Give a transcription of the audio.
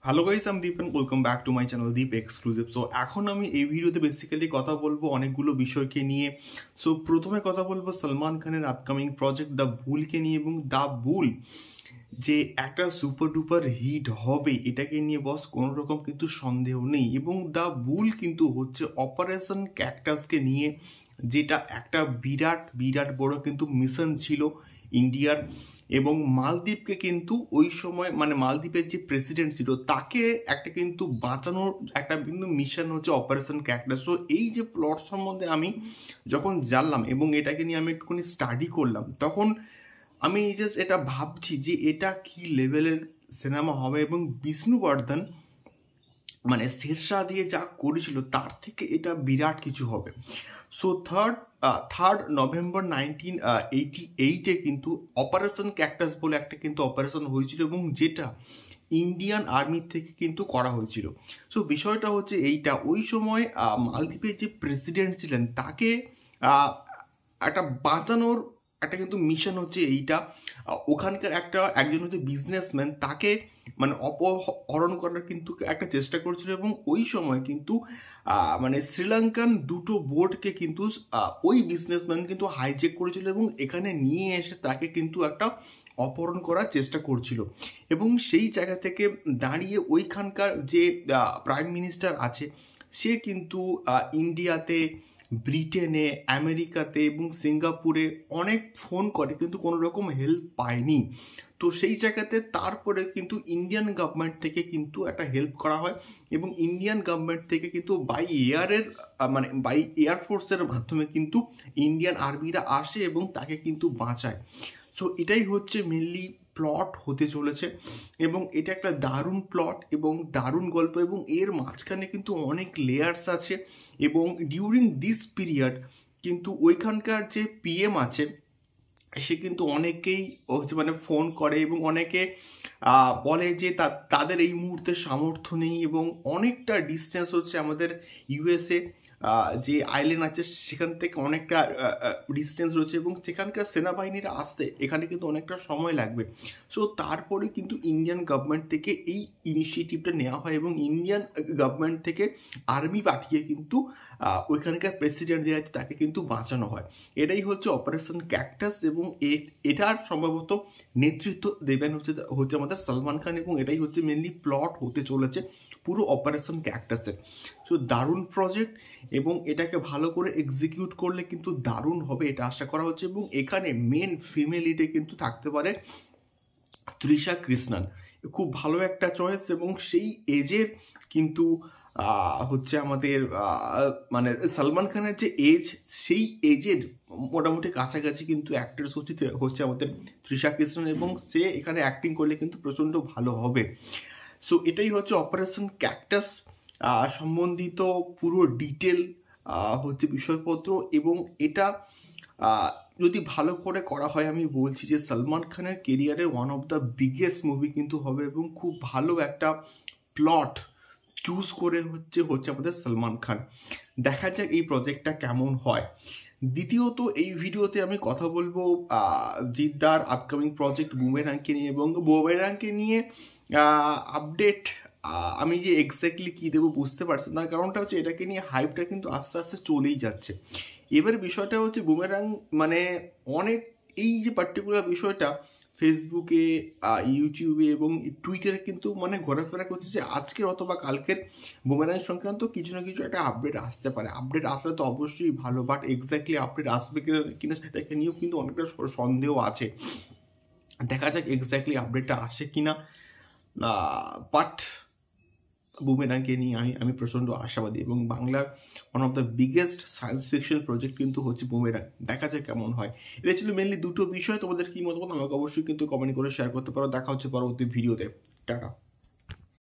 Hello guys, আমি Deep and welcome back to my channel Deep exclusive. So এখন আমি এই ভিডিওতে বেসিক্যালি কথা বলবো অনেকগুলো বিষয়কে নিয়ে। সো প্রথমে কথা বলবো সালমান খানের আপকামিং প্রজেক্ট দ্য বুলকে নিয়ে, এবং দ্য বুল যে একটা সুপার ডুপার হিট হবে এটাকে নিয়ে বস কোনো রকম কিন্তু সন্দেহ নেই। এবং দ্য বুল কিন্তু হচ্ছে অপারেশন ক্যাকটাসকে নিয়ে, যেটা একটা বিরাট বিরাট বড় কিন্তু মিশন ছিল ইন্ডিয়ার। এবং মালদ্বীপকে কিন্তু ওই সময় মানে মালদ্বীপের যে প্রেসিডেন্ট ছিল তাকে একটা কিন্তু বাঁচানোর একটা কিন্তু মিশন হচ্ছে অপারেশন ক্যাকটাস। তো এই যে প্লট সম্বন্ধে আমি যখন জানলাম এবং এটাকে নিয়ে আমি একটুখানি স্টাডি করলাম, তখন আমি জাস্ট এটা ভাবছি যে এটা কি লেভেলের সিনেমা হবে। এবং বিষ্ণুবর্ধন মানে শেরশাহ দিয়ে যা করেছিল তার থেকে এটা বিরাট কিছু হবে। সো থার্ড নভেম্বর 1988-এ কিন্তু অপারেশন ক্যাকটাস বলে একটা কিন্তু অপারেশন হয়েছিল, এবং যেটা ইন্ডিয়ান আর্মি থেকে কিন্তু করা হয়েছিল। সো বিষয়টা হচ্ছে এইটা, ওই সময় মালদ্বীপের যে প্রেসিডেন্ট ছিলেন তাকে একটা বাঁচানোর একটা কিন্তু মিশন হচ্ছে এইটা। ওখানকার একজন হচ্ছে বিজনেসম্যান, তাকে মানে অপহরণ করার কিন্তু একটা চেষ্টা করছিল। এবং ওই সময় কিন্তু মানে শ্রীলঙ্কান দুটো বোটকে কিন্তু ওই বিজনেসম্যান কিন্তু হাইজেক করেছিল এবং এখানে নিয়ে এসে তাকে কিন্তু একটা অপহরণ করার চেষ্টা করছিল। এবং সেই জায়গা থেকে দাঁড়িয়ে ওইখানকার যে প্রাইম মিনিস্টার আছে সে কিন্তু ইন্ডিয়াতে, ব্রিটেনে, আমেরিকাতে এবং সিঙ্গাপুরে অনেক ফোন করে কিন্তু কোনো রকম হেল্প পায়নি। তো সেই জায়গাতে তারপরে কিন্তু ইন্ডিয়ান গভর্নমেন্ট থেকে কিন্তু একটা হেল্প করা হয়, এবং ইন্ডিয়ান গভর্নমেন্ট থেকে কিন্তু বাই এয়ারফোর্সের মাধ্যমে কিন্তু ইন্ডিয়ান আর্মিরা আসে এবং তাকে কিন্তু বাঁচায়। সো এটাই হচ্ছে মেনলি প্লট হতে চলেছে, এবং এটা একটা দারুণ প্লট এবং দারুণ গল্প, এবং এর মাঝখানে কিন্তু অনেক লেয়ার্স আছে। এবং ডিউরিং দিস পিরিয়ড কিন্তু ওইখানকার যে পিএম আছে সে কিন্তু অনেকেই হচ্ছে মানে ফোন করে এবং অনেকে বলে যে তাদের এই মুহূর্তে সামর্থ্য নেই, এবং অনেকটা ডিস্টেন্স হচ্ছে আমাদের ইউএসএ যে আইল্যান্ড আছে সেখান থেকে অনেকটা ডিস্টেন্স রয়েছে, এবং সেখানকার সেনাবাহিনীরা আসতে এখানে কিন্তু অনেকটা সময় লাগবে। সো তারপরে কিন্তু ইন্ডিয়ান গভর্নমেন্ট থেকে এই ইনিশিয়েটিভটা নেওয়া হয়, এবং ইন্ডিয়ান গভর্নমেন্ট থেকে আর্মি পাঠিয়ে কিন্তু ওইখানকার প্রেসিডেন্ট যে আছে তাকে কিন্তু বাঁচানো হয়। এটাই হচ্ছে অপারেশন ক্যাকটাস, এবং এটার সম্ভবত নেতৃত্ব দেবেন হচ্ছে আমাদের সালমান খান, এবং এটাই হচ্ছে মেনলি প্লট হতে চলেছে পুরো অপারেশন ক্যাকটাসের। সো দারুণ প্রজেক্ট, এবং এটাকে ভালো করে এক্সিকিউট করলে কিন্তু দারুণ হবে এটা আশা করা হচ্ছে। এবং এখানে মেন ফিমেল লিডে কিন্তু থাকতে পারে তৃষা কৃষ্ণন, খুব ভালো একটা চয়েস। এবং সেই এজের কিন্তু হচ্ছে আমাদের মানে সালমান খানের যে এজ সেই এজের মোটামুটি কাছাকাছি কিন্তু অ্যাক্ট্রেস হচ্ছে আমাদের তৃষা কৃষ্ণন, এবং সে এখানে অ্যাক্টিং করলে কিন্তু প্রচণ্ড ভালো হবে। সো এটাই হচ্ছে অপারেশন ক্যাকটাস সম্বন্ধিত পুরো ডিটেল হচ্ছে বিষয়পত্র। এবং এটা যদি ভালো করে করা হয় আমি বলছি যে সালমান খানের কেরিয়ারের one of the biggest movie কিন্তু হবে, এবং খুব ভালো একটা প্লট চুজ করে হচ্ছে আমাদের সালমান খান। দেখা যাক এই প্রজেক্টটা কেমন হয়। দ্বিতীয়ত এই ভিডিওতে আমি কথা বলবো জিদ্দার আপকামিং প্রজেক্ট বুমেরাংকে নিয়ে, এবং বুমেরাংকে নিয়ে আপডেট আমি যে এক্স্যাক্টলি কী দেবো বুঝতে পারছি না, কারণটা হচ্ছে এটাকে নিয়ে হাইপটা কিন্তু আস্তে আস্তে চলেই যাচ্ছে। এবার বিষয়টা হচ্ছে বুমেরাং মানে অনেক এই যে পার্টিকুলার বিষয়টা ফেসবুকে, ইউটিউবে এবং টুইটারে কিন্তু মানে ঘোরাফেরা করছে যে আজকের অথবা কালকের বুমেরাং সংক্রান্ত কিছু না কিছু একটা আপডেট আসতে পারে। আপডেট আসলে তো অবশ্যই ভালো, বাট এক্স্যাক্টলি আপডেট আসবে কিনা সেটাকে নিয়েও কিন্তু অনেকটা সন্দেহ আছে। দেখা যাক এক্স্যাক্টলি আপডেটটা আসে কিনা, বাট বুমেরাংকে নিয়ে আমি প্রচণ্ড আশাবাদী, এবং বাংলার one of the biggest science fiction project কিন্তু হচ্ছে বুমেরাং। দেখা যায় কেমন হয়। এটা ছিল মেনলি দুটো বিষয়। তোমাদের কি মতামত আমাকে অবশ্যই কিন্তু কমেন্ট করে শেয়ার করতে পারো। দেখা হচ্ছে পরবর্তী ভিডিওতে। টাটা।